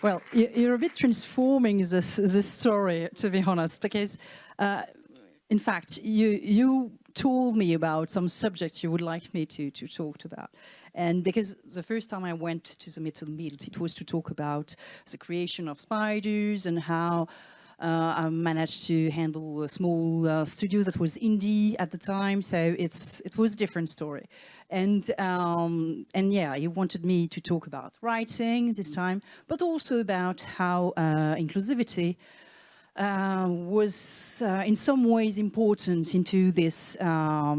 Well, you're a bit transforming this story, to be honest, because in fact, you told me about some subjects you would like me to talk about. And because the first time I went to the MEET&BUILD, it was to talk about the creation of spiders and how I managed to handle a small studio that was indie at the time. So it was a different story. And yeah, you wanted me to talk about writing this time, but also about how inclusivity was in some ways important into this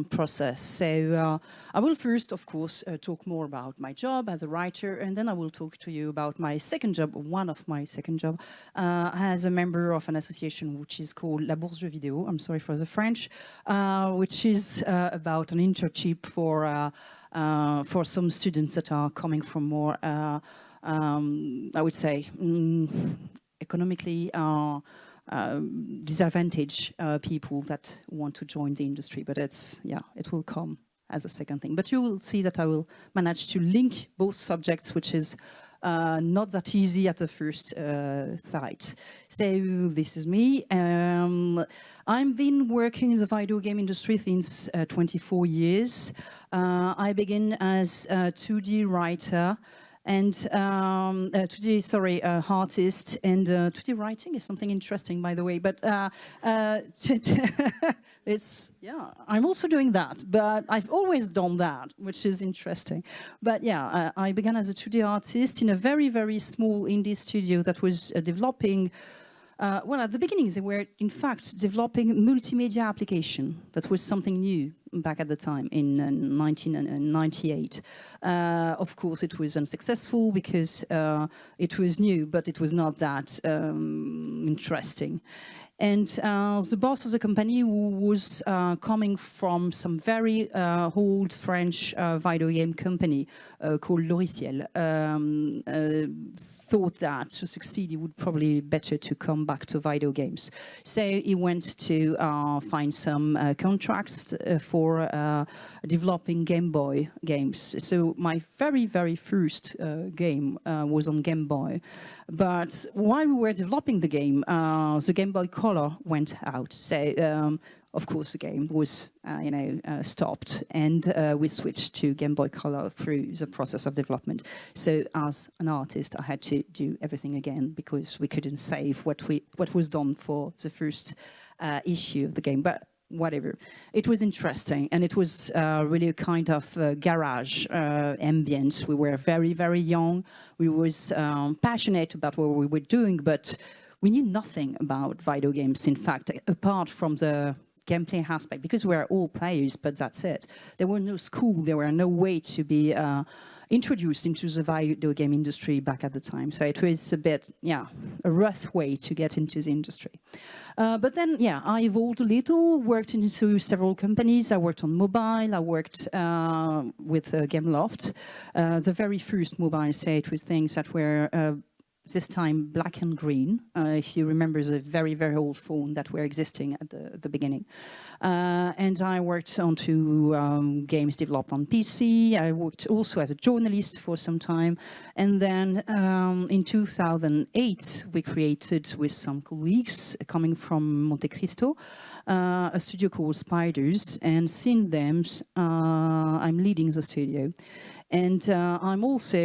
process. So I will first, of course, talk more about my job as a writer, and then I will talk to you about my second job, one of my second job, as a member of an association which is called La Bourse Jeux Vidéo, I'm sorry for the French, which is about an internship for some students that are coming from more, I would say, economically disadvantaged people that want to join the industry, but it will come as a second thing. But you will see that I will manage to link both subjects, which is not that easy at the first sight. So this is me. I've been working in the video game industry since 24 years. I began as a 2D writer and 2D, artist, and 2D writing is something interesting, by the way, but it's, yeah, I'm also doing that, but I've always done that, which is interesting. But yeah, I began as a 2D artist in a very, very small indie studio that was developing well, at the beginning, they were, in fact, developing multimedia application. That was something new back at the time in 1998. Of course, it was unsuccessful because it was new, but it was not that interesting. And the boss of the company, who was coming from some very old French video game company called Loriciel, thought that to succeed, it would probably better to come back to video games. So he went to find some contracts for developing Game Boy games. So my very, very first game was on Game Boy. But while we were developing the Game Boy Color went out. So of course, the game was, stopped, and we switched to Game Boy Color through the process of development. So, as an artist, I had to do everything again because we couldn't save what was done for the first issue of the game. But whatever, it was interesting, and it was really a kind of garage ambience. We were very, very young. We was passionate about what we were doing, but we knew nothing about video games. In fact, apart from the gameplay aspect, because we were all players, but that's it. There were no school, there were no way to be introduced into the video game industry back at the time. So it was a bit, a rough way to get into the industry. But then, I evolved a little, worked into several companies. I worked on mobile, I worked with Gameloft. The very first mobile site with things that were this time black and green, if you remember the very, very old phone that were existing at the beginning. And I worked on games developed on PC. I worked also as a journalist for some time. And then in 2008, we created with some colleagues coming from Monte Cristo, a studio called Spiders. And since then, I'm leading the studio. And I'm also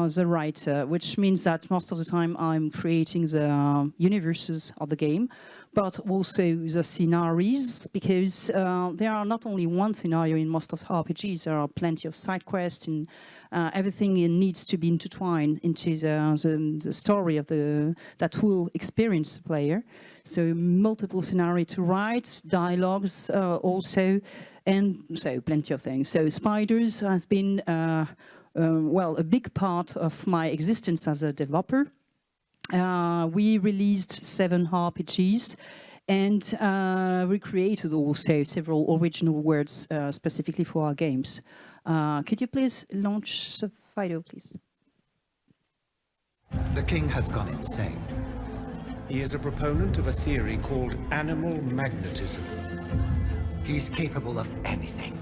the writer, which means that most of the time I'm creating the universes of the game, but also the scenarios, because there are not only one scenario in most of the RPGs, there are plenty of side quests, and everything needs to be intertwined into the story of that will experience the player. So multiple scenarios to write, dialogues also, and so plenty of things. So Spiders has been, a big part of my existence as a developer. We released 7 RPGs and we created also several original words specifically for our games. Could you please launch the video, please? The king has gone insane. He is a proponent of a theory called animal magnetism. He's capable of anything.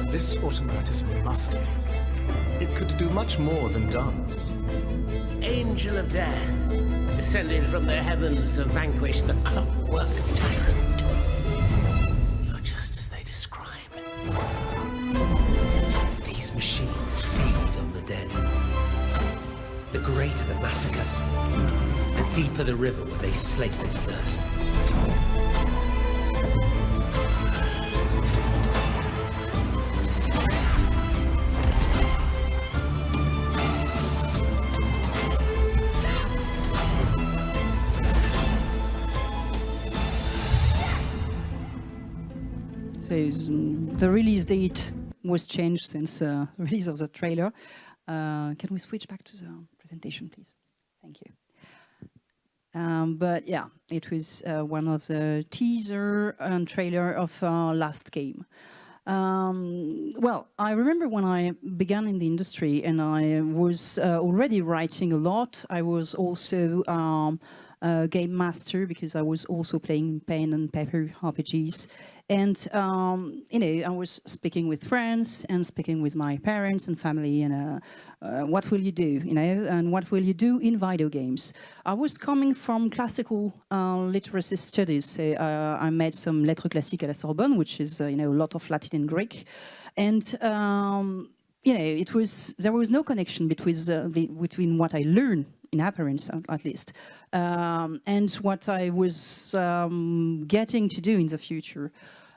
This automata is a masterpiece. It could do much more than dance. Angel of death, descended from the heavens to vanquish the clockwork tyrant. You're just as they described. These machines feed on the dead. The greater the massacre, the deeper the river where they slake their thirst. So the release date was changed since the release of the trailer. Can we switch back to the presentation, please? Thank you. But yeah, it was one of the teaser and trailer of our last game. Well, I remember when I began in the industry and I was already writing a lot. I was also a game master because I was also playing pen and paper RPGs. And, you know, I was speaking with friends and speaking with my parents and family and what will you do, you know, and what will you do in video games. I was coming from classical literacy studies. So, I made some lettres classiques à la Sorbonne, which is, you know, a lot of Latin and Greek. And, you know, there was no connection between what I learned in appearance, at least, and what I was getting to do in the future.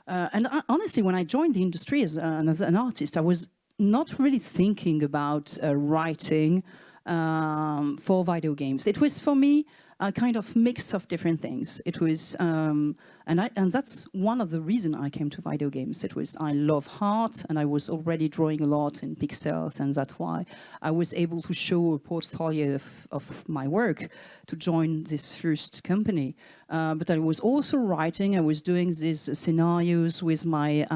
And honestly, when I joined the industry as an artist, I was not really thinking about writing for video games. It was, for me, a kind of mix of different things. It was, and that's one of the reasons I came to video games. It was, I love art, and I was already drawing a lot in pixels, and that's why I was able to show a portfolio of my work to join this first company. But I was also writing. I was doing these scenarios with my,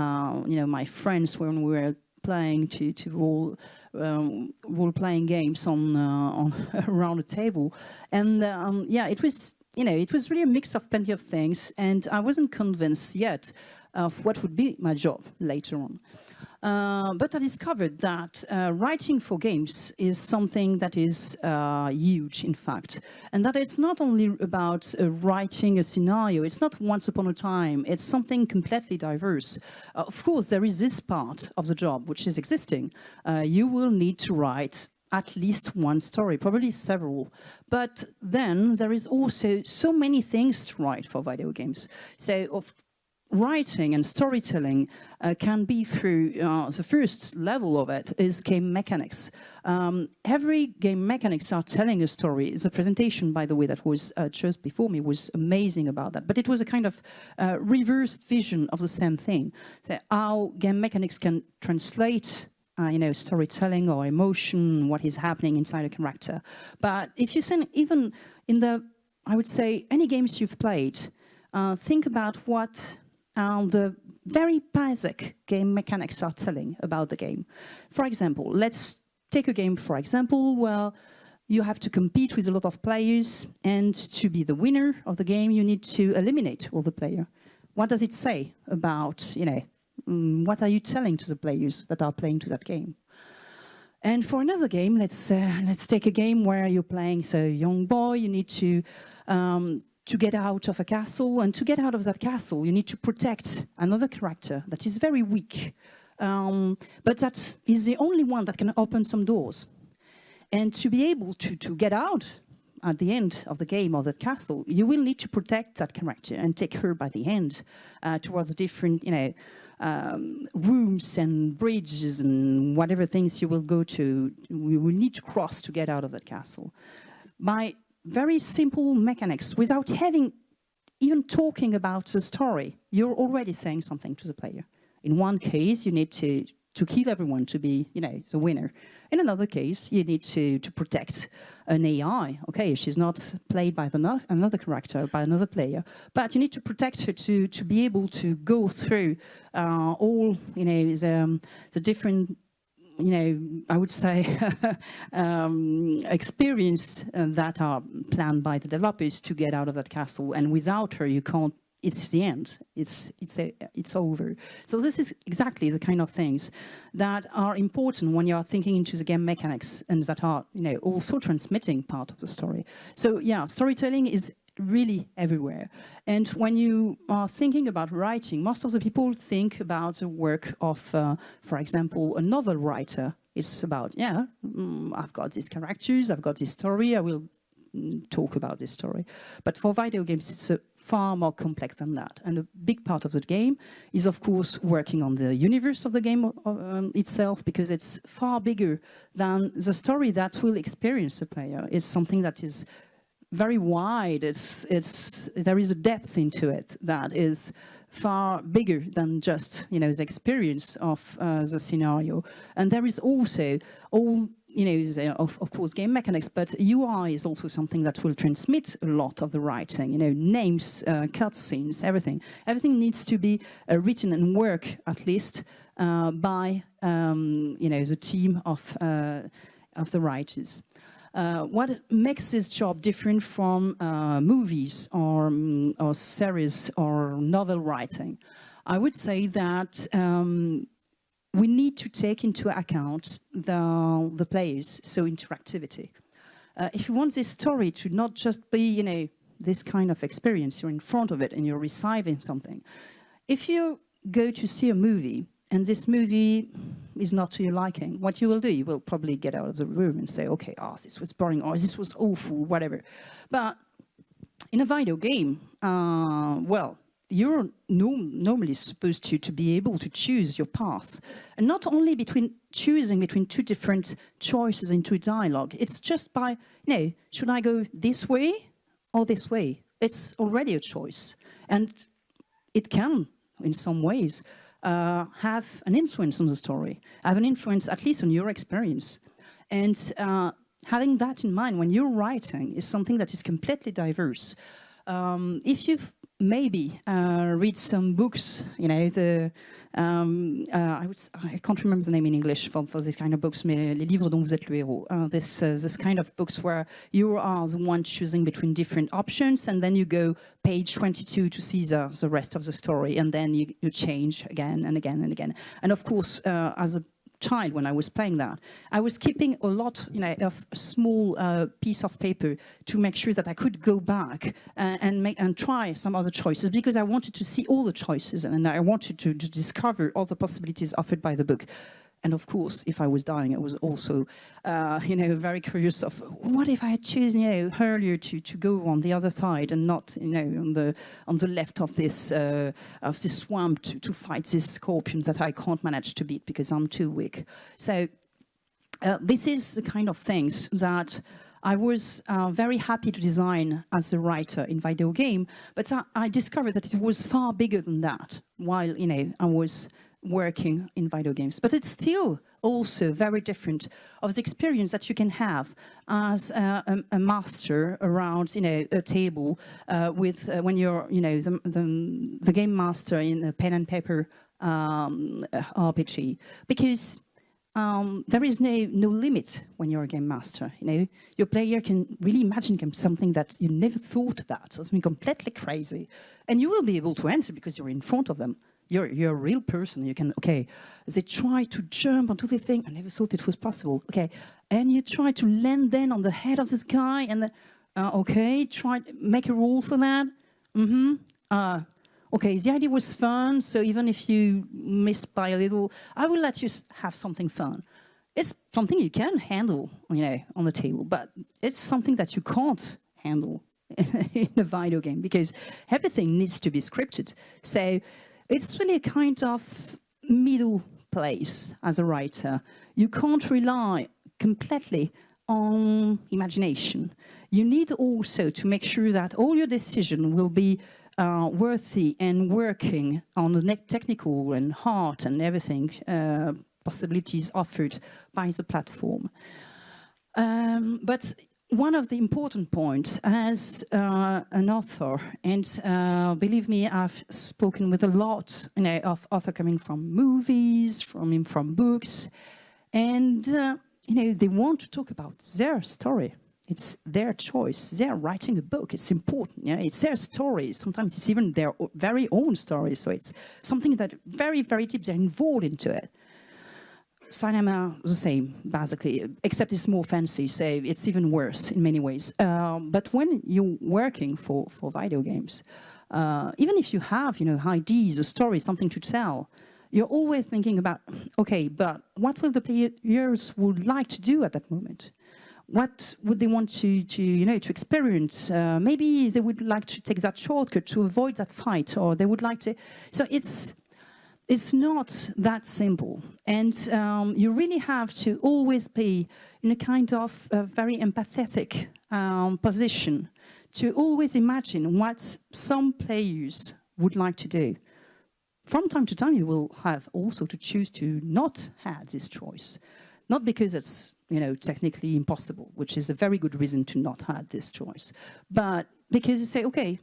you know, my friends when we were playing to role-playing games on around a table, and yeah, it was, you know, it was really a mix of plenty of things, and I wasn't convinced yet of what would be my job later on. But I discovered that writing for games is something that is huge, in fact, and that it's not only about writing a scenario. It's not once upon a time. It's something completely diverse. Of course, there is this part of the job which is existing. You will need to write at least one story, probably several. But then there is also so many things to write for video games. So writing and storytelling can be through the first level of it is game mechanics. Every game mechanics are telling a story. The presentation, by the way, that was just before me was amazing about that. But it was a kind of reversed vision of the same thing. So how game mechanics can translate you know, storytelling or emotion, what is happening inside a character. But if you send even in the, I would say, any games you've played, think about what the very basic game mechanics are telling about the game. For example, let's take a game, for example, where you have to compete with a lot of players, and to be the winner of the game, you need to eliminate all the players. What does it say about, you know, what are you telling to the players that are playing to that game? And for another game, let's take a game where you're playing, so a young boy, you need to get out of a castle, and to get out of that castle, you need to protect another character that is very weak, but that is the only one that can open some doors. And to be able to get out at the end of the game of that castle, you will need to protect that character and take her by the hand towards different, you know, rooms and bridges and whatever things you will go to, you will need to cross to get out of that castle. By very simple mechanics, without even talking about the story, you're already saying something to the player. In one case, you need to kill everyone to be, you know, the winner. In another case, you need to protect an AI. Okay, she's not played by another character, by another player, but you need to protect her to be able to go through all, you know, the different, you know, I would say, experience that are planned by the developers to get out of that castle. And without her, you can't it's the end. It's over. So this is exactly the kind of things that are important when you are thinking into the game mechanics, and that are, you know, also transmitting part of the story. So yeah, storytelling is really everywhere. And when you are thinking about writing, most of the people think about the work of, for example, a novel writer. It's about, yeah, I've got these characters, I've got this story, I will talk about this story. But for video games, it's far more complex than that. And a big part of the game is, of course, working on the universe of the game itself, because it's far bigger than the story that will experience the player. It's something that is very wide. There is a depth into it that is far bigger than just, you know, the experience of the scenario. And there is also all, you know, of course, game mechanics, but UI is also something that will transmit a lot of the writing. You know, names, cutscenes, everything. Everything needs to be written and work at least by, you know, the team of the writers. What makes this job different from movies or series or novel writing? I would say that we need to take into account the players, so interactivity. If you want this story to not just be, you know, this kind of experience, you're in front of it and you're receiving something. If you go to see a movie and this movie is not to your liking, what you will do, you will probably get out of the room and say, okay, oh, this was boring, or this was awful, whatever. But in a video game, well, you're normally supposed to be able to choose your path. And not only choosing between two different choices in two dialogue, it's just by, you know, should I go this way or this way? It's already a choice. And it can, in some ways, have an influence on the story, have an influence at least on your experience. And having that in mind when you're writing is something that is completely diverse. If you've maybe read some books, you know, I can't remember the name in English for this kind of books, mais les livres dont vous êtes le héros. This kind of books where you are the one choosing between different options, and then you go page 22 to see the rest of the story, and then you change again and again and again. And of course, as a child, when I was playing that, I was keeping a lot, you know, of a small piece of paper to make sure that I could go back and try some other choices, because I wanted to see all the choices and I wanted to discover all the possibilities offered by the book. And of course, if I was dying, I was also, you know, very curious of what if I had chosen, you know, earlier to go on the other side and not, you know, on the left of this swamp to fight this scorpion that I can't manage to beat because I'm too weak. So this is the kind of things that I was very happy to design as a writer in video game, but I discovered that it was far bigger than that while, you know, I was working in video games. But it's still also very different of the experience that you can have as a master around, you know, a table with when you're, you know, the game master in a pen and paper RPG, because there is no limit when you're a game master. You know, your player can really imagine something that you never thought about, something completely crazy, and you will be able to answer because you're in front of them. You're a real person. You can, okay, they try to jump onto the thing. I never thought it was possible. Okay, and you try to land then on the head of this guy, and okay, make a roll for that. Okay, the idea was fun, so even if you miss by a little, I will let you have something fun. It's something you can handle, you know, on the table, but it's something that you can't handle in a video game because everything needs to be scripted. So it's really a kind of middle place as a writer. You can't rely completely on imagination. You need also to make sure that all your decisions will be worthy and working on the technical and heart and everything possibilities offered by the platform. But one of the important points as an author, and believe me, I've spoken with a lot, you know, of authors coming from movies, from books, and you know, they want to talk about their story. It's their choice. They're writing a book. It's important. You know, it's their story. Sometimes it's even their very own story. So it's something that very, very deep. They're involved into it. Cinema, the same, basically, except it's more fancy, so it's even worse in many ways. But when you're working for video games, even if you have, you know, ideas, a story, something to tell, you're always thinking about, okay, but what will the players would like to do at that moment? What would they want to you know, to experience? Maybe they would like to take that shortcut to avoid that fight, or they would like to. So it's not that simple, and you really have to always be in a kind of very empathetic position to always imagine what some players would like to do. From time to time, you will have also to choose to not have this choice, not because it's, you know, technically impossible, which is a very good reason to not have this choice, but because you say, okay,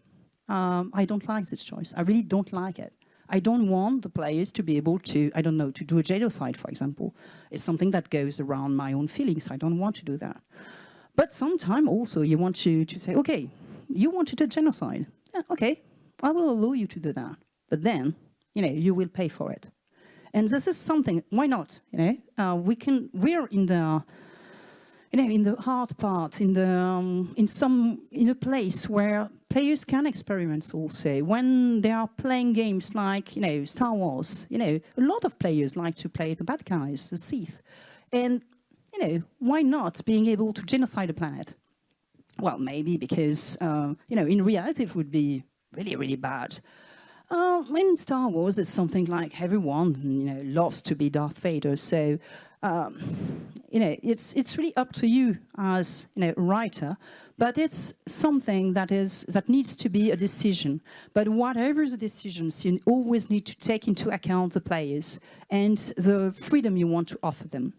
I don't like this choice. I really don't like it. I don't want the players to be able to, I don't know, to do a genocide, for example. It's something that goes around my own feelings. I don't want to do that. But sometimes also you want to say, okay, you want to do genocide. Yeah, okay, I will allow you to do that. But then, you know, you will pay for it. And this is something, why not? You know, we're in the, you know, in the hard part, in a place where players can experiment also. When they are playing games like, you know, Star Wars, you know, a lot of players like to play the bad guys, the Sith. And, you know, why not being able to genocide a planet? Well, maybe because, you know, in reality it would be really, really bad. In Star Wars, it's something like everyone, you know, loves to be Darth Vader. So, you know, it's really up to you as, you know, a writer, but it's something that needs to be a decision. But whatever the decisions, you always need to take into account the players and the freedom you want to offer them.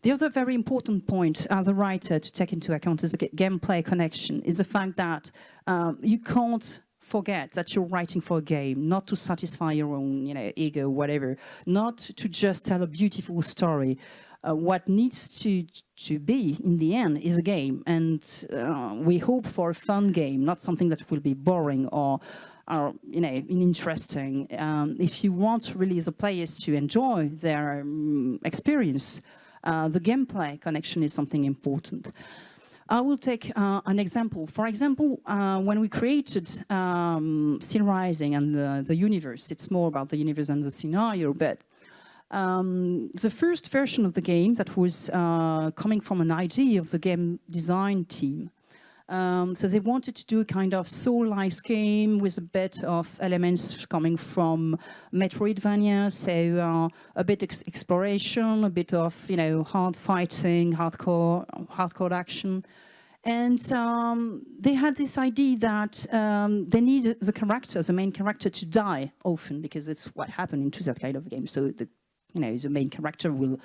The other very important point as a writer to take into account is the gameplay connection, is the fact that you can't forget that you're writing for a game, not to satisfy your own, you know, ego, whatever, not to just tell a beautiful story. What needs to be, in the end, is a game. And we hope for a fun game, not something that will be boring or you know, interesting. If you want really the players to enjoy their experience, the gameplay connection is something important. I will take an example. For example, when we created Steel Rising and the universe, it's more about the universe and the scenario, but the first version of the game that was coming from an idea of the game design team. So they wanted to do a kind of soul-like game with a bit of elements coming from Metroidvania, so a bit exploration, a bit of, you know, hard fighting, hardcore action. And they had this idea that they need the main character, to die often, because it's what happened into that kind of game. So the main character will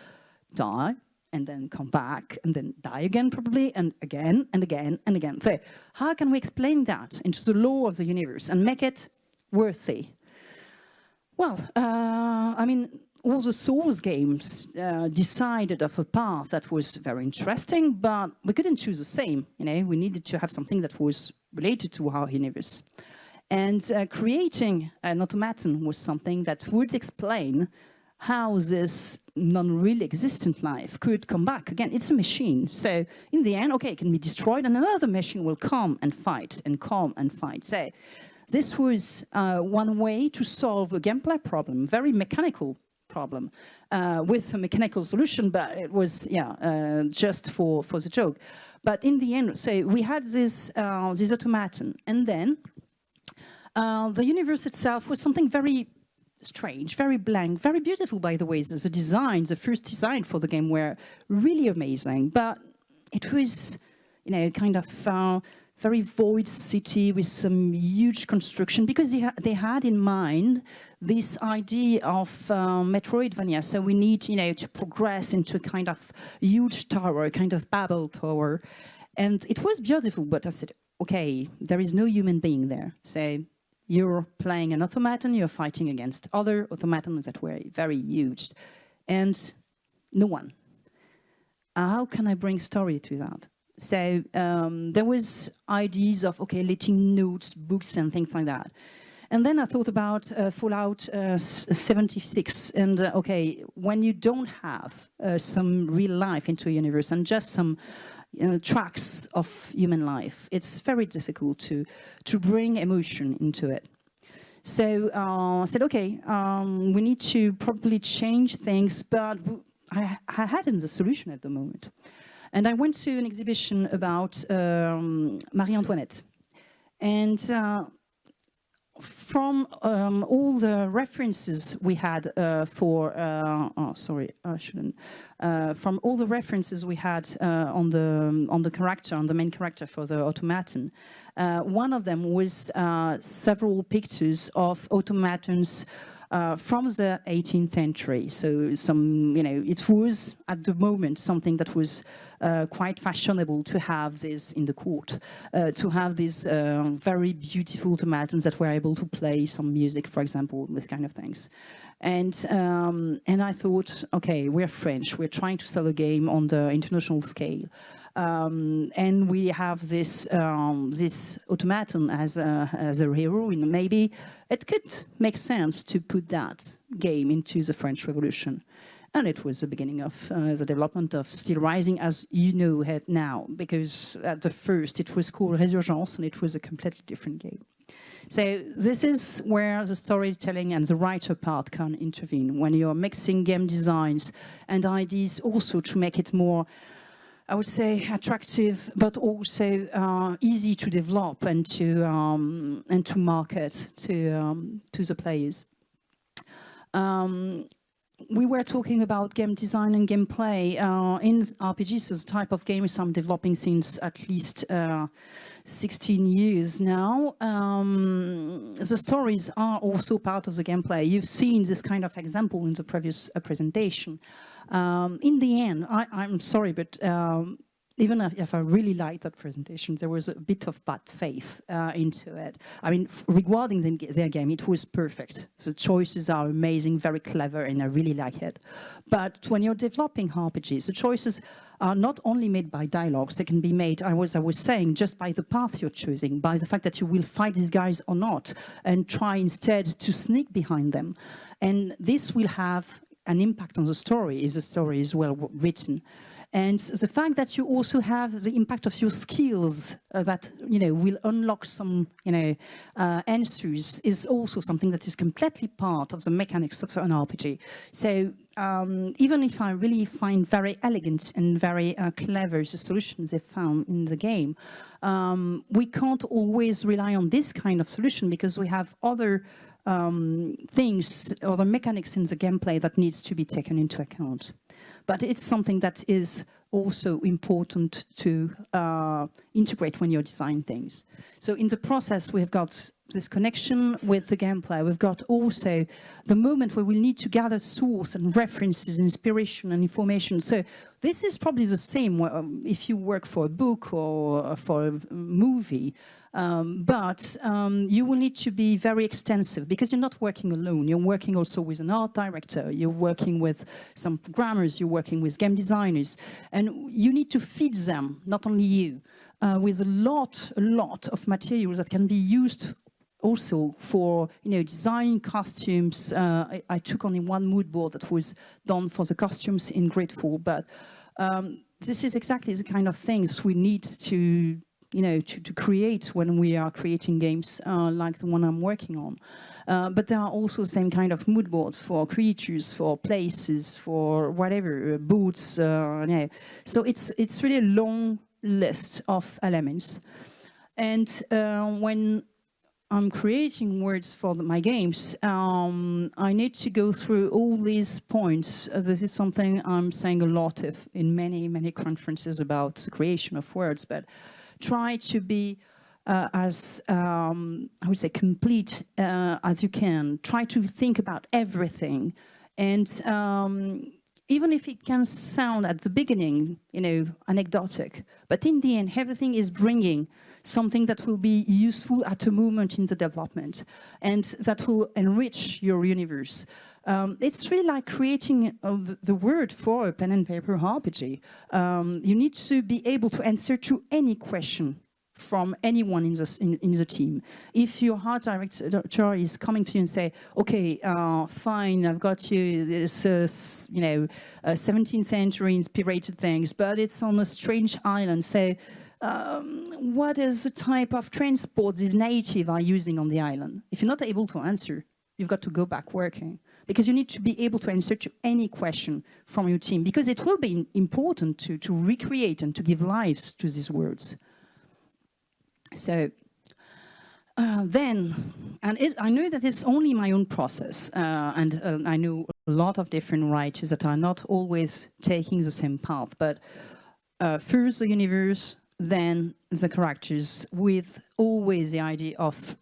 die and then come back and then die again, probably, and again and again and again. So how can we explain that into the law of the universe and make it worthy? Well, I mean, all the Souls games decided of a path that was very interesting, but we couldn't choose the same. You know, we needed to have something that was related to our universe. And creating an automaton was something that would explain how this non-really existent life could come back. Again, it's a machine. So in the end, okay, it can be destroyed and another machine will come and fight and come and fight. So this was one way to solve a gameplay problem, very mechanical problem, with some mechanical solution, but it was, just for the joke. But in the end, so we had this automaton, and then the universe itself was something very strange, very blank, very beautiful, by the way. The designs, the first design for the game were really amazing, but it was, you know, kind of very void city with some huge construction, because they had in mind this idea of Metroidvania. So we need, you know, to progress into a kind of huge tower, a kind of Babel tower. And it was beautiful, but I said, okay, there is no human being there. So you're playing an automaton, you're fighting against other automatons that were very huge, and no one. How can I bring story to that? So there was ideas of, okay, letting notes, books and things like that. And then I thought about Fallout 76 and, okay, when you don't have some real life into a universe and just some tracks of human life, it's very difficult to bring emotion into it. So I said, okay, we need to probably change things, but I hadn't the solution at the moment. And I went to an exhibition about Marie Antoinette. And from all the references we had from all the references we had on the character, on the main character for the automaton, one of them was several pictures of automatons from the 18th century. So it was at the moment something that was quite fashionable to have this in the court, to have these very beautiful automatons that were able to play some music, for example, this kind of things. And I thought, okay, we're French, we're trying to sell a game on the international scale. And we have this automaton as a hero, and maybe it could make sense to put that game into the French Revolution. And it was the beginning of the development of Still Rising, as you know it now, because at the first it was called Résurgence, and it was a completely different game. So this is where the storytelling and the writer part can intervene, when you're mixing game designs and ideas also to make it more, I would say, attractive, but also easy to develop and to market to the players. We were talking about game design and gameplay in RPGs, so the type of games I'm developing since at least 16 years now. The stories are also part of the gameplay. You've seen this kind of example in the previous presentation. In the end, I'm sorry, but even if I really liked that presentation, there was a bit of bad faith into it. I mean, regarding their game, it was perfect. The choices are amazing, very clever, and I really like it. But when you're developing RPGs, the choices are not only made by dialogues, they can be made, as I was saying, just by the path you're choosing, by the fact that you will fight these guys or not, and try instead to sneak behind them. And this will have an impact on the story if the story is well written. And the fact that you also have the impact of your skills that will unlock some answers is also something that is completely part of the mechanics of an RPG. So even if I really find very elegant and very clever the solutions they found in the game, we can't always rely on this kind of solution because we have other things or the mechanics in the gameplay that needs to be taken into account. But it's something that is also important to integrate when you're designing things. So in the process, we've got this connection with the gameplay. We've got also the moment where we need to gather source and references, inspiration and information. So this is probably the same if you work for a book or for a movie. But you will need to be very extensive because you're not working alone. You're working also with an art director. You're working with some programmers. You're working with game designers. And you need to feed them, not only you, with a lot of materials that can be used also for designing costumes. I took only one mood board that was done for the costumes in Grateful, but this is exactly the kind of things we need to create when we are creating games like the one I'm working on. But there are also the same kind of mood boards for creatures, for places, for whatever, boots. So it's really a long list of elements. And when I'm creating words for my games, I need to go through all these points. This is something I'm saying a lot in many conferences about the creation of words, but try to be as, I would say, complete as you can. Try to think about everything. And even if it can sound at the beginning, anecdotic, but in the end, everything is bringing something that will be useful at a moment in the development, and that will enrich your universe. It's really like creating the word for a pen and paper RPG. You need to be able to answer to any question from anyone in the team. If your art director is coming to you and say, okay, fine, I've got you this, 17th century inspired things, but it's on a strange island. So what is the type of transport these natives are using on the island? If you're not able to answer, you've got to go back working, because you need to be able to answer to any question from your team, because it will be important to recreate and to give lives to these words. So I know that it's only my own process, and I know a lot of different writers that are not always taking the same path, but first the universe, then the characters, with always the idea of,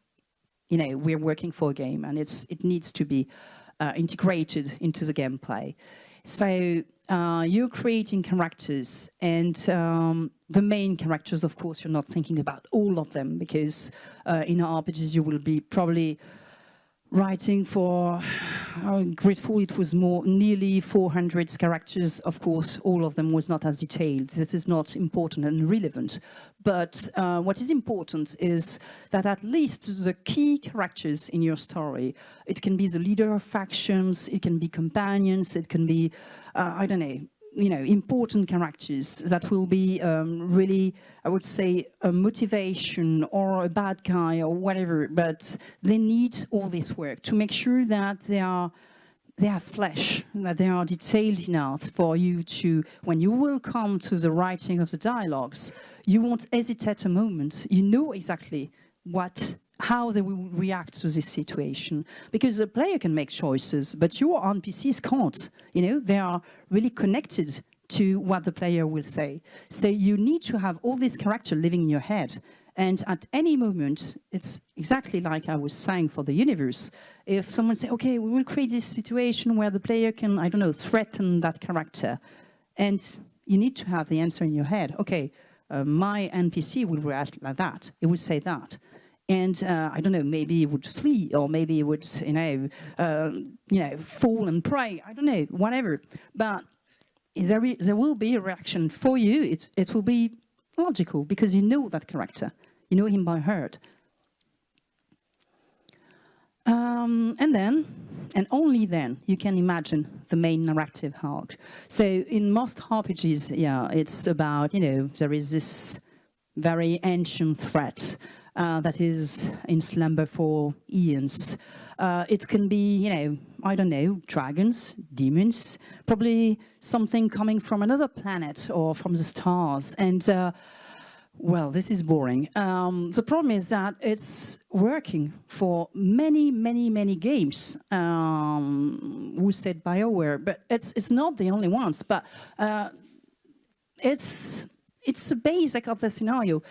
we're working for a game, and it needs to be integrated into the gameplay. So you're creating characters, and the main characters, of course, you're not thinking about all of them, because in RPGs you will be probably writing for, grateful it was nearly 400 characters. Of course, all of them was not as detailed. This is not important and relevant. But what is important is that at least the key characters in your story, it can be the leader of factions, it can be companions, it can be, I don't know, important characters that will be really, I would say, a motivation or a bad guy or whatever, but they need all this work to make sure that they have flesh, that they are detailed enough for you to, when you will come to the writing of the dialogues, you won't hesitate a moment. You know exactly how they will react to this situation, because the player can make choices, but your NPCs can't. They are really connected to what the player will say. So you need to have all these characters living in your head. And at any moment, it's exactly like I was saying for the universe. If someone say, okay, we will create this situation where the player can, I don't know, threaten that character, and you need to have the answer in your head. Okay, my NPC will react like that. It will say that. And I don't know, maybe it would flee, or maybe it would, fall and pray. I don't know, whatever. But there will be a reaction for you. It will be logical, because you know that character. You know him by heart. And then, and only then, you can imagine the main narrative arc. So in most RPGs, it's about, there is this very ancient threat that is in slumber for eons. It can be, I don't know, dragons, demons, probably something coming from another planet or from the stars. And, well, this is boring. The problem is that it's working for many, many, many games. Who said BioWare? But it's not the only ones. But it's the basic of the scenario.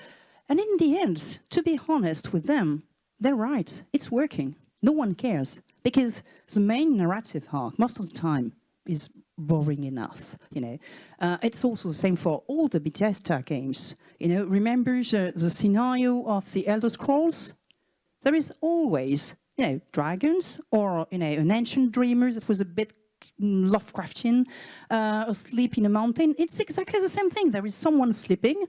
And in the end, to be honest with them, they're right. It's working. No one cares, because the main narrative arc, most of the time, is boring enough. It's also the same for all the Bethesda games. Remember the scenario of the Elder Scrolls? There is always, dragons, or an ancient dreamer that was a bit Lovecraftian, asleep in a mountain. It's exactly the same thing. There is someone sleeping.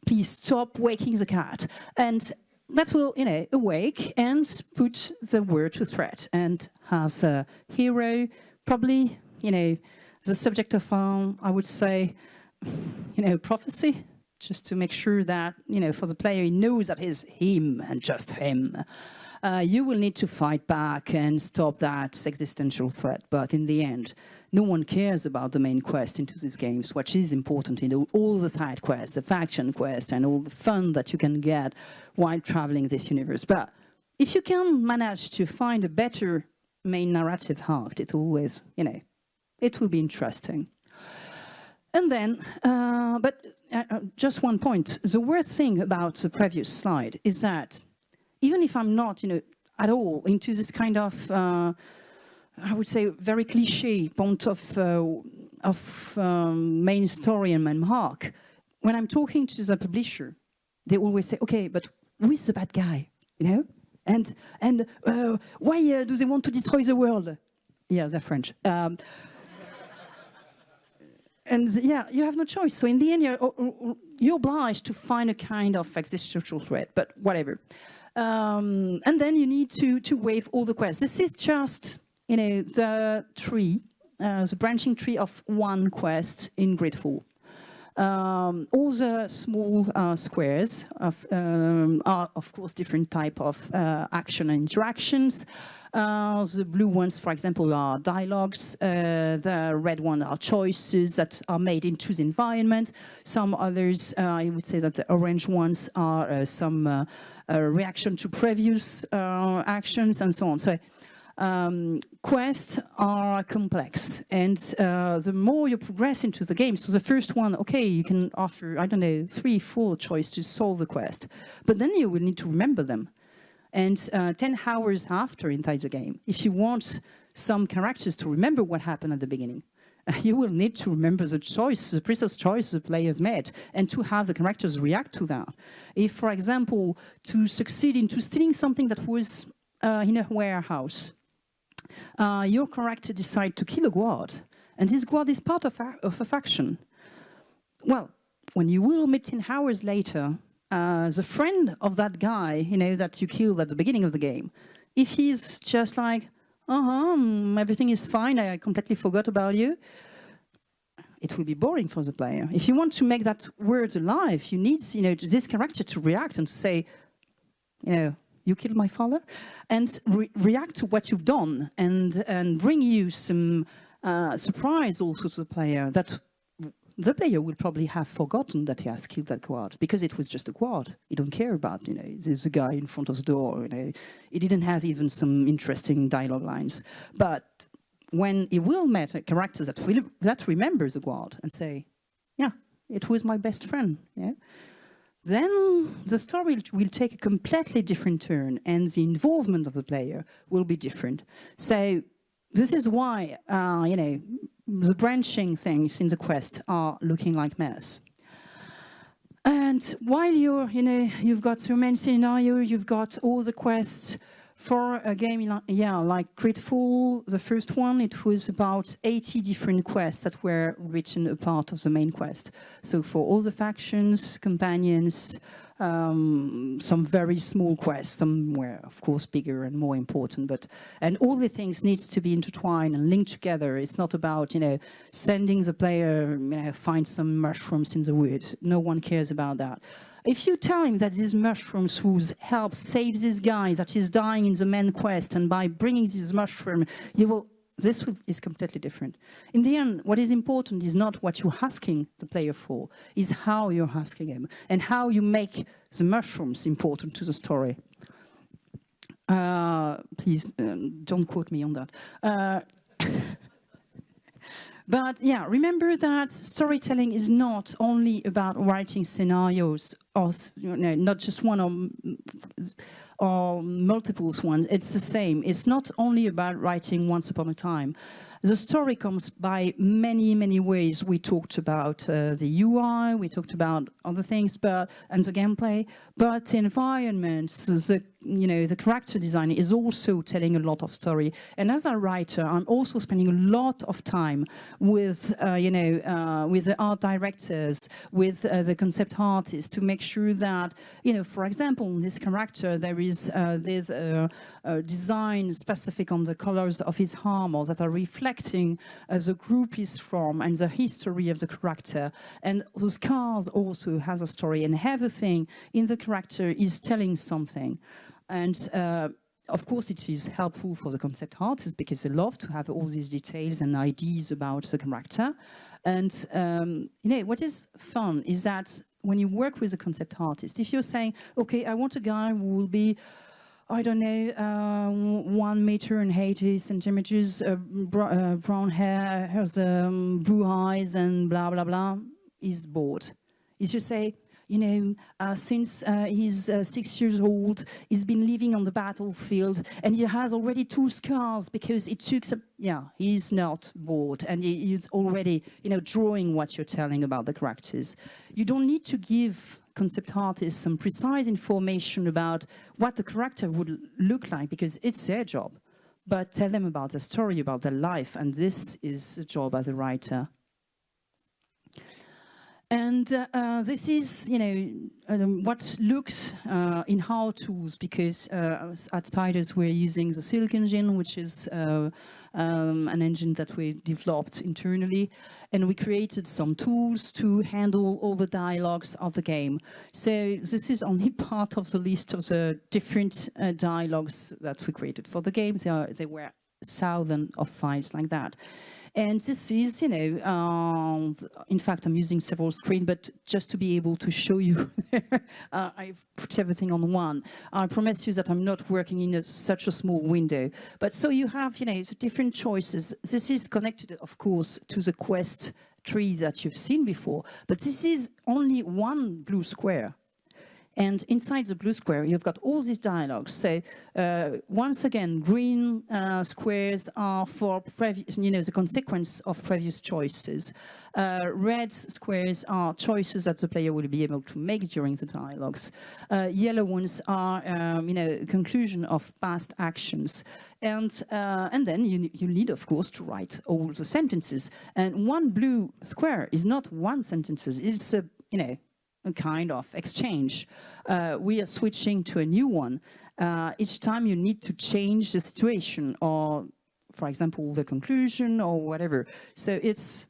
Please stop waking the cat. And that will, awake and put the word to threat. And as a hero, probably, the subject of, I would say, prophecy, just to make sure that, for the player, he knows that it's him and just him. You will need to fight back and stop that existential threat. But in the end, no one cares about the main quest into these games. What is important in all the side quests, the faction quests, and all the fun that you can get while traveling this universe. But if you can manage to find a better main narrative arc, it always, it will be interesting. And then, just one point. The weird thing about the previous slide is that even if I'm not, at all into this kind of, I would say, very cliche point of main story and main arc, when I'm talking to the publisher, they always say, okay, but who is the bad guy, you know? And why do they want to destroy the world? Yeah, they're French. And yeah, you have no choice. So in the end, you're obliged to find a kind of existential threat, but whatever. And then you need to waive all the quests. This is just, you know, the tree, the branching tree of one quest in Gridfall. All the small squares are, of course, different type of action and interactions. The blue ones, for example, are dialogues. The red ones are choices that are made into the environment. Some others, I would say that the orange ones are some reaction to previous actions and so on. So quests are complex, and the more you progress into the game, so the first one, okay, you can offer, I don't know, 3-4 choices to solve the quest, but then you will need to remember them. And 10 hours after inside the game, if you want some characters to remember what happened at the beginning, you will need to remember the choice, the precise choice the players made, and to have the characters react to that. If, for example, to succeed into stealing something that was in a warehouse, your character decides to kill a guard, and this guard is part of a faction. Well, when you will meet 10 hours later, the friend of that guy, you know, that you killed at the beginning of the game, if he's just like, everything is fine, I completely forgot about you, it will be boring for the player. If you want to make that word alive, you need, you know, this character to react and to say, you know, you killed my father, and react to what you've done, and bring you some surprise also to the player, that the player will probably have forgotten that he has killed that guard, because it was just a guard. He don't care about, you know, there's a guy in front of the door, you know. He didn't have even some interesting dialogue lines. But when he will meet a character that remembers the guard and say, yeah, it was my best friend, yeah, then the story will take a completely different turn, and the involvement of the player will be different. So this is why, you know, the branching things in the quest are looking like mess. And while you're, you know, you've got your main scenario, you've got all the quests. For a game, like Gridfall, the first one, it was about 80 different quests that were written a part of the main quest. So for all the factions, companions, some very small quests, some were, of course, bigger and more important, and all the things needs to be intertwined and linked together. It's not about, you know, sending the player, you know, find some mushrooms in the woods. No one cares about that. If you tell him that these mushrooms will help save this guy that is dying in the main quest, and by bringing this mushroom, this is completely different. In the end, what is important is not what you're asking the player for, is how you're asking him, and how you make the mushrooms important to the story. Please, don't quote me on that. But yeah, remember that storytelling is not only about writing scenarios, or, you know, not just one or multiple ones. It's the same. It's not only about writing once upon a time. The story comes by many, many ways. We talked about the UI, we talked about other things, and the gameplay, but the environments, the character design is also telling a lot of story. And as a writer, I'm also spending a lot of time with, with the art directors, with the concept artists, to make sure that, you know, for example, in this character, there is this design specific on the colors of his armor that are reflecting the group he's from and the history of the character. And the scars also has a story, and everything in the character is telling something. And of course, it is helpful for the concept artists because they love to have all these details and ideas about the character. And what is fun is that when you work with a concept artist, if you're saying, okay, I want a guy who will be, I don't know, 1 meter and 80 centimeters, brown hair, has blue eyes, and blah, blah, blah, he's bored. Is you say, since he's 6 years old, he's been living on the battlefield, and he has already 2 scars because it took some, he's not bored, and he's already, drawing what you're telling about the characters. You don't need to give concept artists some precise information about what the character would look like, because it's their job. But tell them about the story, about their life, and this is the job as a writer. And this is, what looks in our tools, because at Spiders we're using the Silk engine, which is an engine that we developed internally, and we created some tools to handle all the dialogues of the game. So this is only part of the list of the different dialogues that we created for the game. There were thousands of files like that. And this is, in fact, I'm using several screens, but just to be able to show you, I've put everything on one. I promise you that I'm not working in such a small window. But so you have, the different choices. This is connected, of course, to the quest tree that you've seen before. But this is only one blue square. And inside the blue square, you've got all these dialogues. So once again, green squares are for the consequence of previous choices. Red squares are choices that the player will be able to make during the dialogues. Yellow ones are, conclusion of past actions. And then you need, of course, to write all the sentences. And one blue square is not one sentence. It's a kind of exchange. We are switching to a new one. Each time you need to change the situation, or, for example, the conclusion or whatever. So it's,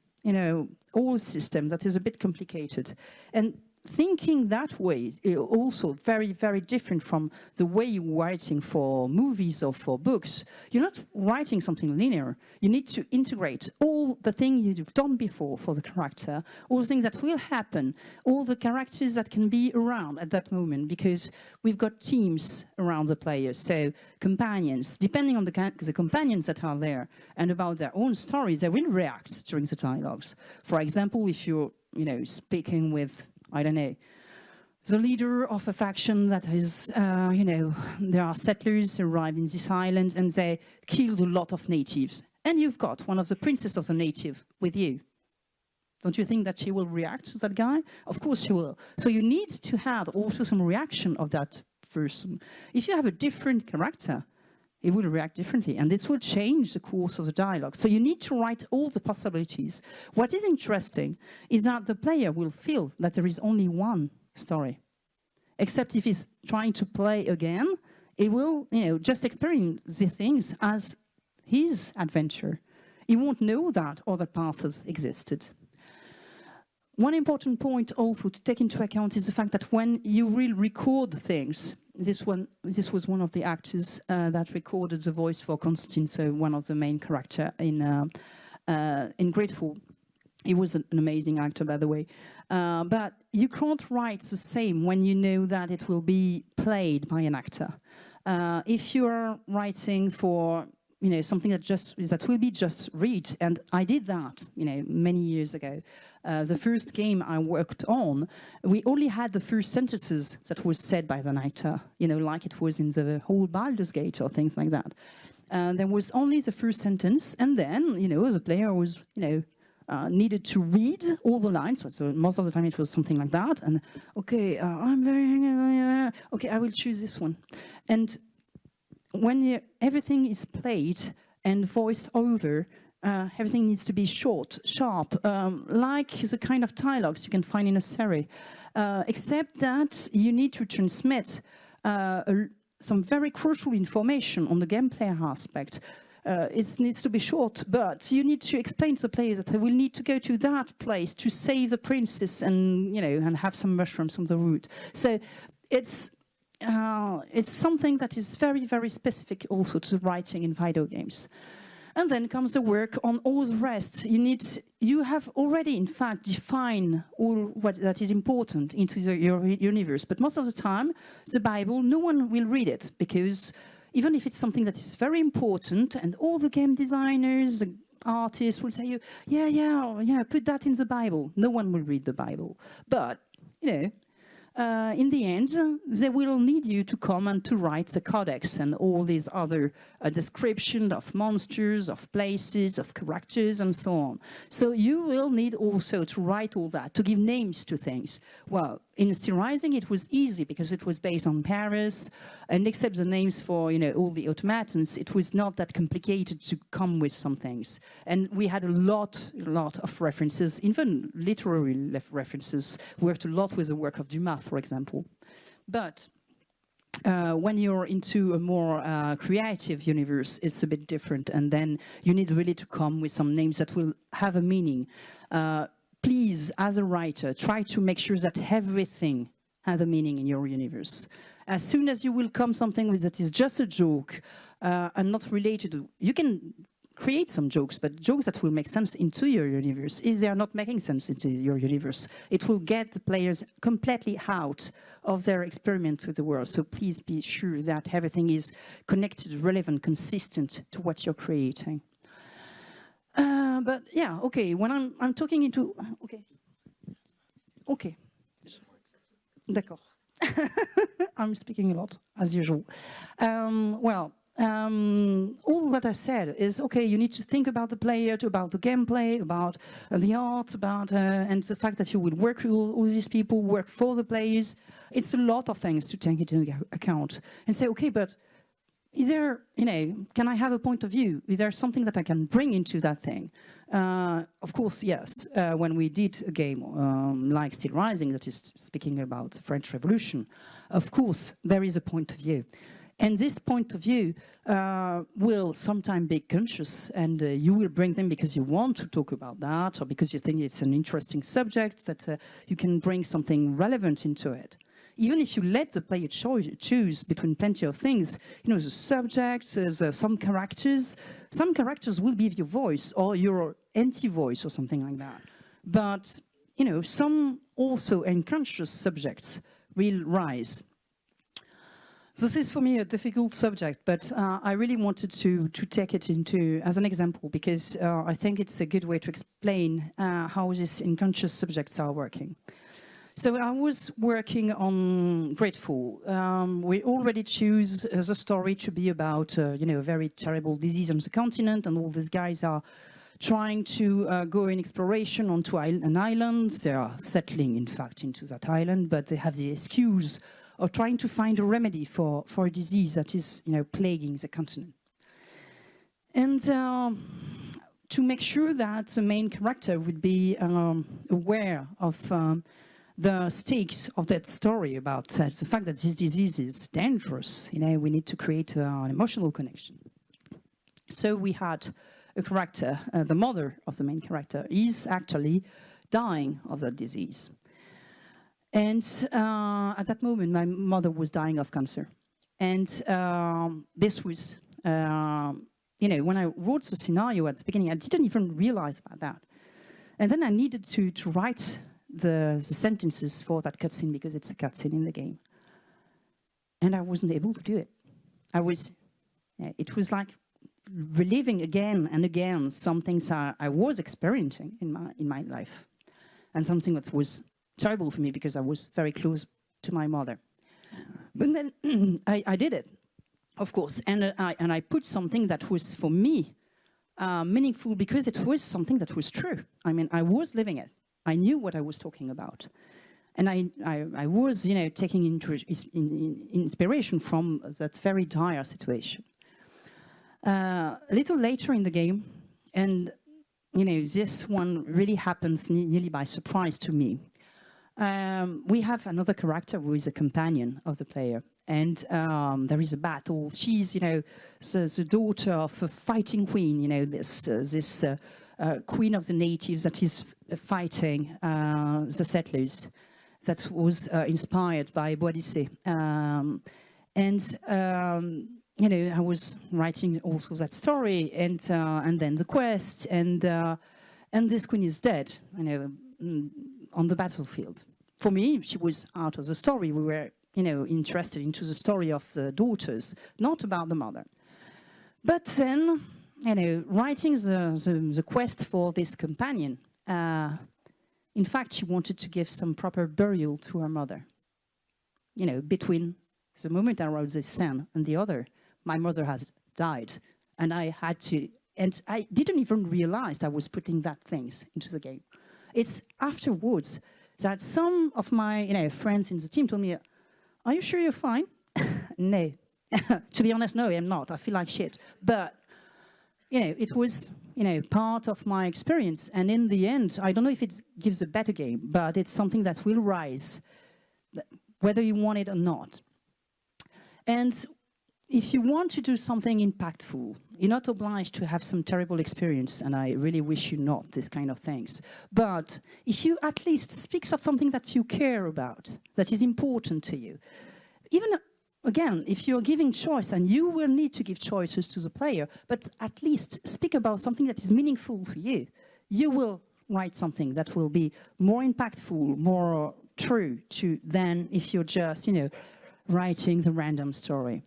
all system that is a bit complicated. And thinking that way is also very, very different from the way you're writing for movies or for books. You're not writing something linear. You need to integrate all the things you've done before for the character, all the things that will happen, all the characters that can be around at that moment, because we've got teams around the players, so companions. Depending on the companions that are there and about their own stories, they will react during the dialogues. For example, if you're, speaking with, I don't know, the leader of a faction that is, there are settlers who arrive in this island and they killed a lot of natives. And you've got one of the princesses of the native with you. Don't you think that she will react to that guy? Of course she will. So you need to have also some reaction of that person. If you have a different character, it will react differently, and this will change the course of the dialogue. So you need to write all the possibilities. What is interesting is that the player will feel that there is only one story. Except if he's trying to play again, he will, just experience the things as his adventure. He won't know that other paths existed. One important point also to take into account is the fact that when you will record things, this was one of the actors that recorded the voice for Constantine, so one of the main characters in Grateful. He was an amazing actor, by the way. But you can't write the same when you know that it will be played by an actor. If you're writing for something that will be just read, and I did that many years ago. The first game I worked on, we only had the first sentences that was said by the actor, like it was in the whole Baldur's Gate or things like that. There was only the first sentence, and then the player was needed to read all the lines. So most of the time it was something like that, and okay, I'm very okay, I will choose this one. And when everything is played and voiced over, everything needs to be short, sharp, like the kind of dialogues you can find in a series, except that you need to transmit some very crucial information on the gameplay aspect. It needs to be short, but you need to explain to the players that they will need to go to that place to save the princess and, and have some mushrooms on the route. So it's something that is very, very specific also to the writing in video games. And then comes the work on all the rest. You have already, in fact, defined all what that is important into your universe. But most of the time, the Bible, no one will read it, because even if it's something that is very important, and all the game designers, the artists will say, yeah, put that in the Bible. No one will read the Bible. But, in the end, they will need you to come and to write the codex and all these other descriptions of monsters, of places, of characters, and so on. So you will need also to write all that, to give names to things. Well, In Still Rising, it was easy because it was based on Paris, and except the names for, you know, all the automatons, it was not that complicated to come with some things. And we had a lot of references, even literary references. Worked a lot with the work of Dumas, for example. But when you're into a more creative universe, it's a bit different, and then you need really to come with some names that will have a meaning. Please, as a writer, try to make sure that everything has a meaning in your universe. As soon as you will come something with that is just a joke and not related to, you can create some jokes, but jokes that will make sense into your universe. If they are not making sense into your universe, it will get the players completely out of their experiment with the world. So please be sure that everything is connected, relevant, consistent to what you're creating. But yeah, okay, when I'm talking into... Okay. D'accord. I'm speaking a lot, as usual. All that I said is, okay, you need to think about the player, about the gameplay, about the art, about and the fact that you will work with all these people, work for the players. It's a lot of things to take into account. And say, okay, but is there, you know, can I have a point of view? Is there something that I can bring into that thing? Of course, yes. When we did a game like Still Rising, that is speaking about the French Revolution, of course, there is a point of view. And this point of view will sometimes be conscious, and you will bring them because you want to talk about that, or because you think it's an interesting subject, that you can bring something relevant into it. Even if you let the player choose between plenty of things, you know, the subject, some characters will be your voice or your anti-voice or something like that. But, you know, some also unconscious subjects will rise. This is for me a difficult subject, but I really wanted to take it into as an example because I think it's a good way to explain how these unconscious subjects are working. So I was working on Grateful. We already choose the story to be about, you know, a very terrible disease on the continent, and all these guys are trying to go in exploration onto an island. They are settling, in fact, into that island, but they have the excuse of trying to find a remedy for a disease that is, you know, plaguing the continent. And to make sure that the main character would be aware of the stakes of that story about the fact that this disease is dangerous, you know, we need to create an emotional connection. So we had a character, the mother of the main character, is actually dying of that disease. And at that moment, my mother was dying of cancer. And this was, you know, when I wrote the scenario at the beginning, I didn't even realize about that. And then I needed to write the sentences for that cutscene because it's a cutscene in the game. And I wasn't able to do it. It was like reliving again and again some things I was experiencing in my life. And something that was terrible for me because I was very close to my mother. But then I did it, of course. And I put something that was, for me, meaningful because it was something that was true. I mean, I was living it. I knew what I was talking about. And I was, you know, taking inspiration from that very dire situation. A little later in the game, and, you know, this one really happens nearly by surprise to me. We have another character who is a companion of the player. And there is a battle. She's, you know, the daughter of a fighting queen, you know, this queen of the natives that is fighting the settlers, that was inspired by Boadicea. You know, I was writing also that story, and then the quest, and this queen is dead, you know, on the battlefield. For me, she was out of the story. We were, you know, interested into the story of the daughters, not about the mother. But then, you know, writing the quest for this companion, in fact, she wanted to give some proper burial to her mother. You know, between the moment I wrote this scene and the other, my mother has died. And I had to, and I didn't even realize I was putting that things into the game. It's afterwards that some of my friends in the team told me, "Are you sure you're fine?" No. To be honest, no, I'm not. I feel like shit. But it was part of my experience, and in the end, I don't know if it gives a better game, but it's something that will rise, whether you want it or not. And if you want to do something impactful, you're not obliged to have some terrible experience, and I really wish you not, these kind of things. But if you at least speak of something that you care about, that is important to you, even again, if you're giving choice, and you will need to give choices to the player, but at least speak about something that is meaningful for you, you will write something that will be more impactful, more true than if you're just, writing the random story.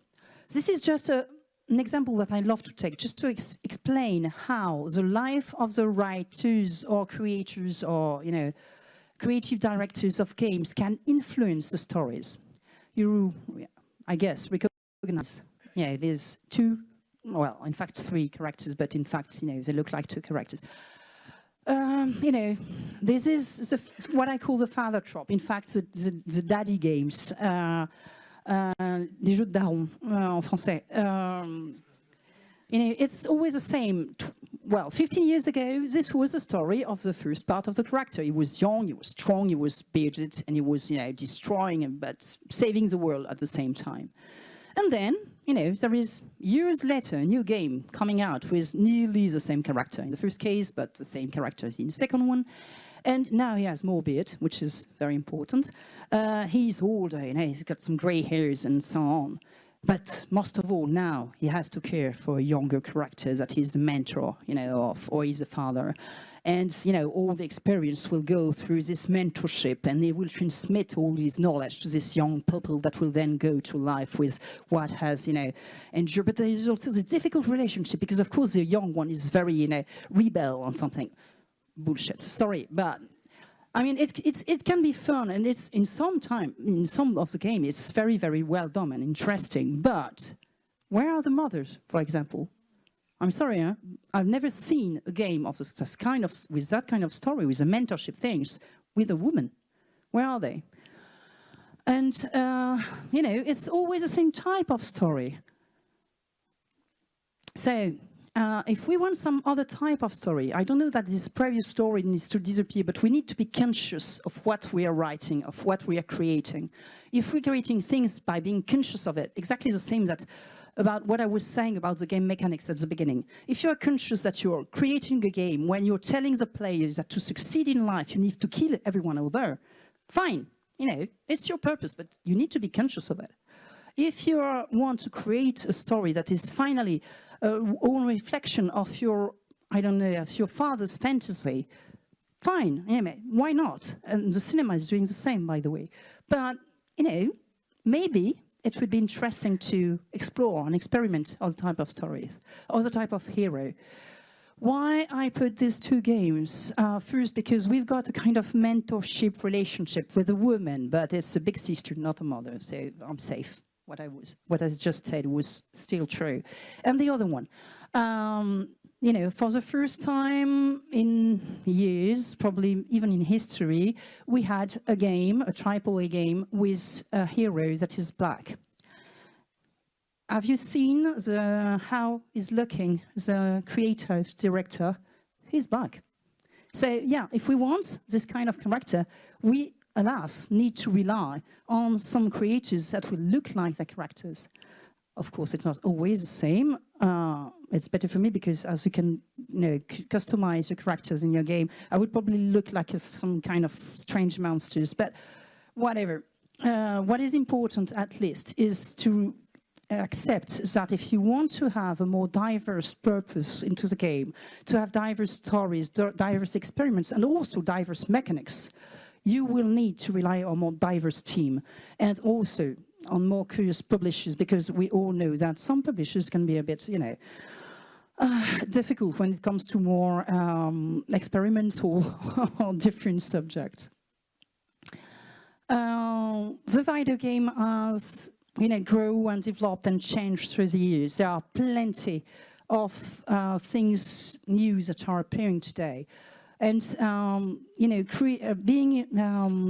This is just an example that I love to take, just to explain how the life of the writers or creators or, creative directors of games can influence the stories. You, I guess, recognize, there's two, well, in fact, three characters, but in fact, they look like two characters. This is what I call the father trope. In fact, the daddy games, des jeux de daron en français. It's always the same. Well, 15 years ago, this was the story of the first part of the character. He was young, he was strong, he was bearded, and he was, destroying him, but saving the world at the same time. And then, there is years later a new game coming out with nearly the same character in the first case, but the same characters in the second one. And now he has more beard, which is very important. He's older, he's got some gray hairs and so on. But most of all, now he has to care for a younger character that he's a mentor, or he's a father. And, all the experience will go through this mentorship, and he will transmit all his knowledge to this young people that will then go to life with what has, endured. But there is also the difficult relationship, because, of course, the young one is very, rebel on something. Bullshit, sorry, but I mean, it can be fun, and it's in some of the game, it's very, very well done and interesting. But where are the mothers, for example? I'm sorry, I've never seen a game of with that kind of story, with the mentorship things, with a woman. Where are they? And it's always the same type of story. So. If we want some other type of story, I don't know that this previous story needs to disappear, but we need to be conscious of what we are writing, of what we are creating. If we're creating things by being conscious of it, exactly the same about what I was saying about the game mechanics at the beginning. If you are conscious that you're creating a game when you're telling the players that to succeed in life, you need to kill everyone over there, fine, it's your purpose, but you need to be conscious of it. If you want to create a story that is finally own reflection of your, of your father's fantasy, fine, why not? And the cinema is doing the same, by the way. But, maybe it would be interesting to explore and experiment other type of stories, other type of hero. Why I put these two games? First, because we've got a kind of mentorship relationship with a woman, but it's a big sister, not a mother, so I'm safe. What I just said was still true. And the other one, for the first time in years, probably even in history, we had a game, a AAA game, with a hero that is black. Have you seen how he's looking, the creative director? He's black. So yeah, if we want this kind of character, we, alas, need to rely on some creators that will look like the characters. Of course, it's not always the same. It's better for me because as you can customize your characters in your game, I would probably look like some kind of strange monsters, but whatever. What is important, at least, is to accept that if you want to have a more diverse purpose into the game, to have diverse stories, diverse experiments, and also diverse mechanics, you will need to rely on a more diverse team and also on more curious publishers, because we all know that some publishers can be a bit, difficult when it comes to more experimental or different subjects. The video game has grown and developed and changed through the years. There are plenty of things new that are appearing today. and you know, being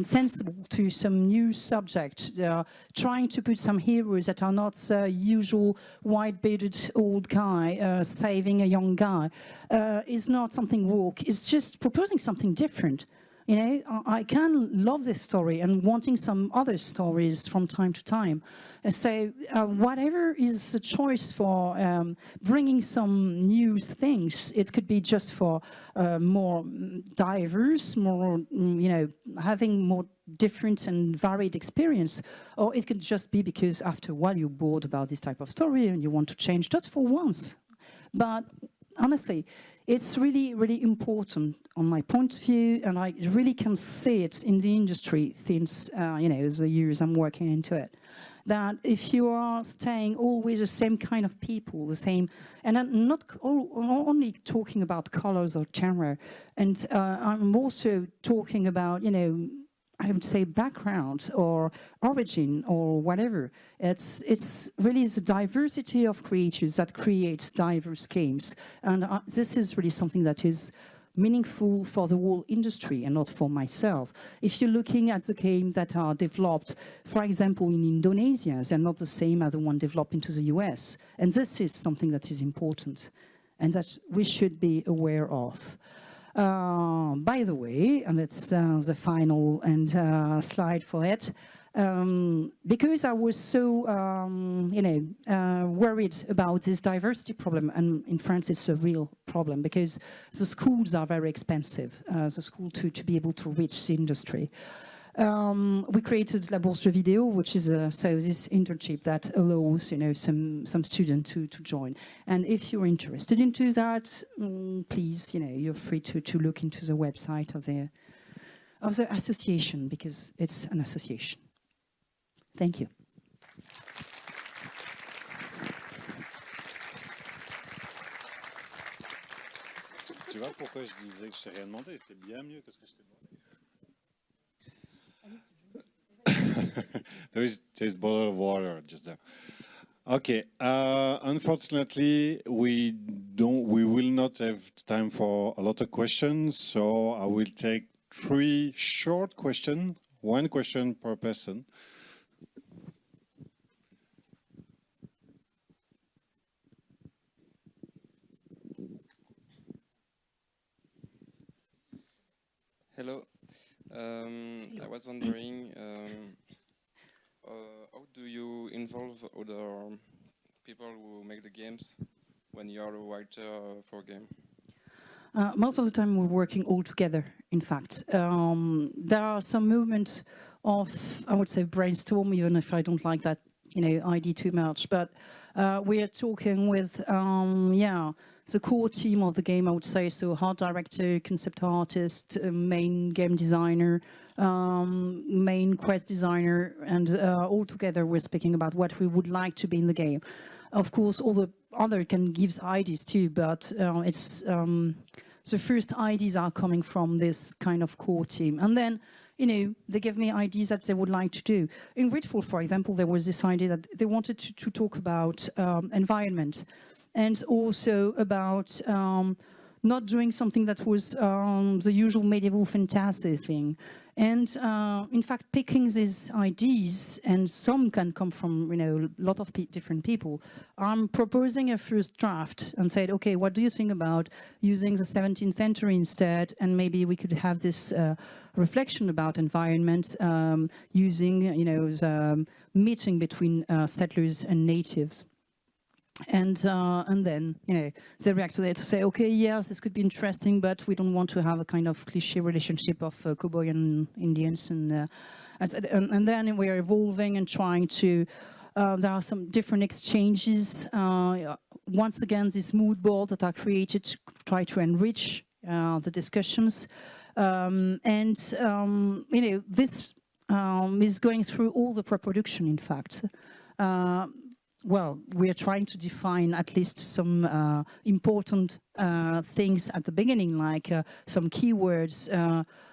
sensible to some new subject, trying to put some heroes that are not usual white-bearded old guy saving a young guy is not something woke. It's just proposing something different. You know, I can love this story and wanting some other stories from time to time. So whatever is the choice for bringing some new things, it could be just for more diverse, more, you know, having more different and varied experience, or it could just be because after a while you're bored about this type of story and you want to change just for once. But honestly, it's really, really important on my point of view, and I really can see it in the industry since, you know, the years I'm working into it, that if you are staying always the same kind of people, the same, and I'm not only talking about colors or genre, and I'm also talking about, you know, I would say background or origin or whatever. It's really the diversity of creators that creates diverse games. And this is really something that is meaningful for the whole industry and not for myself. If you're looking at the games that are developed, for example, in Indonesia, they're not the same as the one developed into the US. And this is something that is important and that we should be aware of. By the way, and it's the final and slide for it, because I was so, you know, worried about this diversity problem, and in France it's a real problem because the schools are very expensive, the school to be able to reach the industry. We created La Bourse de Vidéo, which is so this internship that allows, you know, some students to join. And if you're interested into that, please, you know, you're free to look into the website of the association, because it's an association. Thank you. Tu vois pourquoi je disais que je t'ai rien demandé? C'était bien mieux que ce que je t'ai demandé. There's a bottle of water just there. Okay. Unfortunately, we will not have time for a lot of questions, so I will take 3 short questions, 1 question per person. Hello. I was wondering, how do you involve other people who make the games when you are a writer for a game? Most of the time we're working all together, in fact. There are some movements of, I would say, brainstorm, even if I don't like that, you know, idea too much. But we are talking with, the core team of the game, I would say, so art director, concept artist, main game designer, main quest designer, and all together we're speaking about what we would like to be in the game. Of course, all the other can give ideas too, but it's the first ideas are coming from this kind of core team. And then, you know, they give me ideas that they would like to do. In Grateful, for example, there was this idea that they wanted to talk about environment, and also about not doing something that was the usual medieval fantasy thing. And in fact, picking these ideas, and some can come from, you know, a lot of different people. I'm proposing a first draft and said, okay, what do you think about using the 17th century instead? And maybe we could have this reflection about environment using, you know, the meeting between settlers and natives. And then, you know, they react to it to say, okay, yes, this could be interesting, but we don't want to have a kind of cliche relationship of cowboy and Indians. And then we are evolving and trying to, there are some different exchanges. Once again, these mood boards that are created to try to enrich the discussions. You know, this is going through all the pre-production, in fact. Well, we are trying to define at least some important things at the beginning, like some keywords,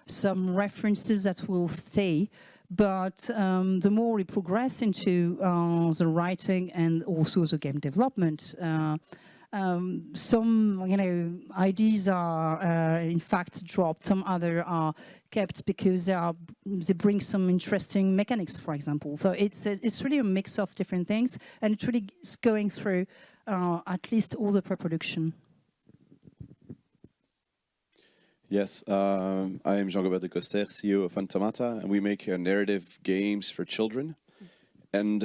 some references that will stay. But the more we progress into the writing and also the game development, Some, ideas are in fact dropped. Some other are kept because they bring some interesting mechanics, for example. So it's really a mix of different things, and it really is going through at least all the pre-production. Yes, I am Jean-Gobert de Coster, CEO of Fantomata, and we make narrative games for children. And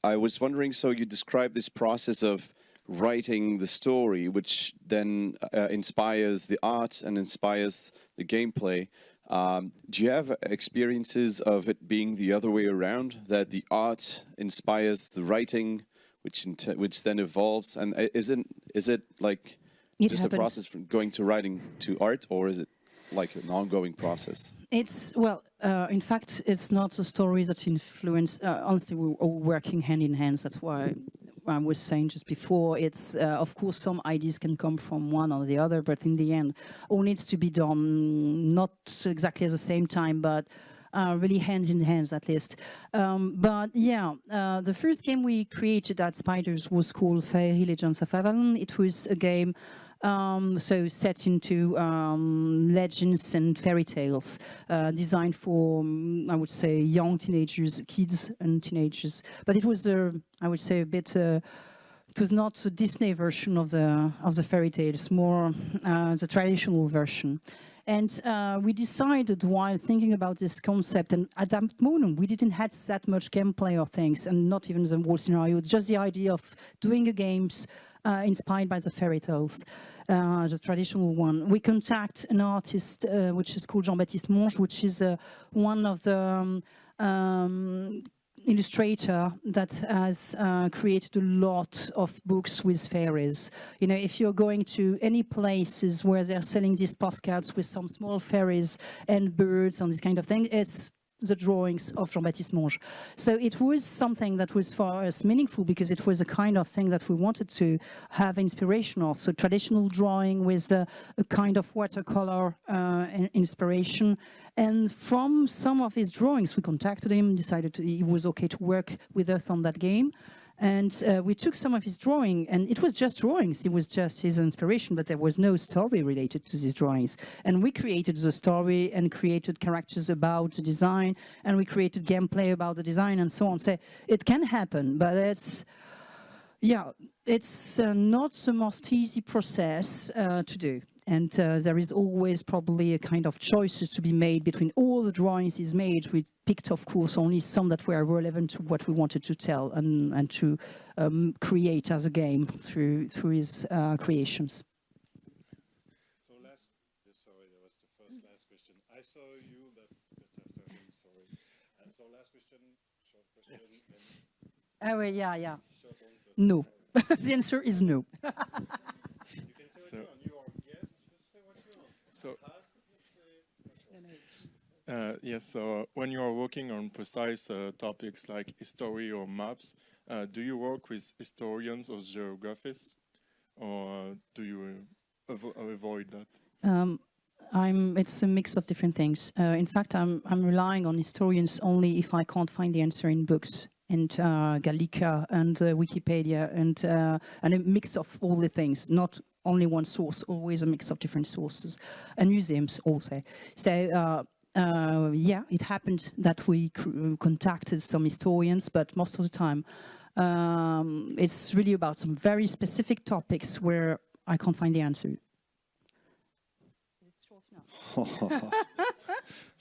I was wondering, so you described this process of writing the story, which then inspires the art and inspires the gameplay. Do you have experiences of it being the other way around, that the art inspires the writing, which then evolves? And is it like just a process from going to writing to art, or is it like an ongoing process? It's, well, in fact, it's not the stories that influence. Honestly, we're all working hand in hand. That's why I was saying just before. It's, of course, some ideas can come from one or the other, but in the end, all needs to be done, not exactly at the same time, but really hand in hands at least. But yeah, the first game we created at Spiders was called Fairy Legends of Avalon. It was a game so set into legends and fairy tales, designed for, I would say, young teenagers, kids and teenagers. But it was, I would say, a bit. It was not a Disney version of the fairy tales, more the traditional version. And we decided while thinking about this concept, and at that moment we didn't have that much gameplay or things, and not even the whole scenario. It's just the idea of doing a games inspired by the fairy tales, the traditional one. We contact an artist which is called Jean-Baptiste Monge, which is one of the illustrator that has created a lot of books with fairies. You know, if you're going to any places where they're selling these postcards with some small fairies and birds and this kind of thing, it's the drawings of Jean-Baptiste Monge. So it was something that was for us meaningful because it was a kind of thing that we wanted to have inspiration of. So traditional drawing with a kind of watercolor inspiration. And from some of his drawings, we contacted him, decided he was okay to work with us on that game. And we took some of his drawing, and it was just drawings. It was just his inspiration, but there was no story related to these drawings. And we created the story and created characters about the design, and we created gameplay about the design and so on. So it can happen, but it's, yeah, it's not the most easy process to do. And there is always probably a kind of choices to be made between all the drawings he's made. We picked, of course, only some that were relevant to what we wanted to tell and to create as a game through his creations. So sorry, that was the last question. I saw you, but just after him, sorry. So last question, short question. Oh, yeah, yeah. Short answer. No. The answer is no. You can say what you want. You are a guest, just say what you want. So, Ask, yes, so when you are working on precise topics like history or maps, do you work with historians or geographists, or do you avoid that? It's a mix of different things. In fact, I'm relying on historians only if I can't find the answer in books and Gallica and Wikipedia and a mix of all the things, not only one source, always a mix of different sources, and museums also. So yeah, it happened that we contacted some historians, but most of the time it's really about some very specific topics where I can't find the answer.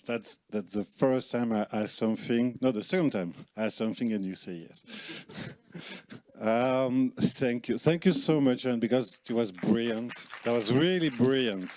That's the first time I asked something. No, the second time I asked something and you say yes. Thank you so much, and because it was brilliant. That was really brilliant.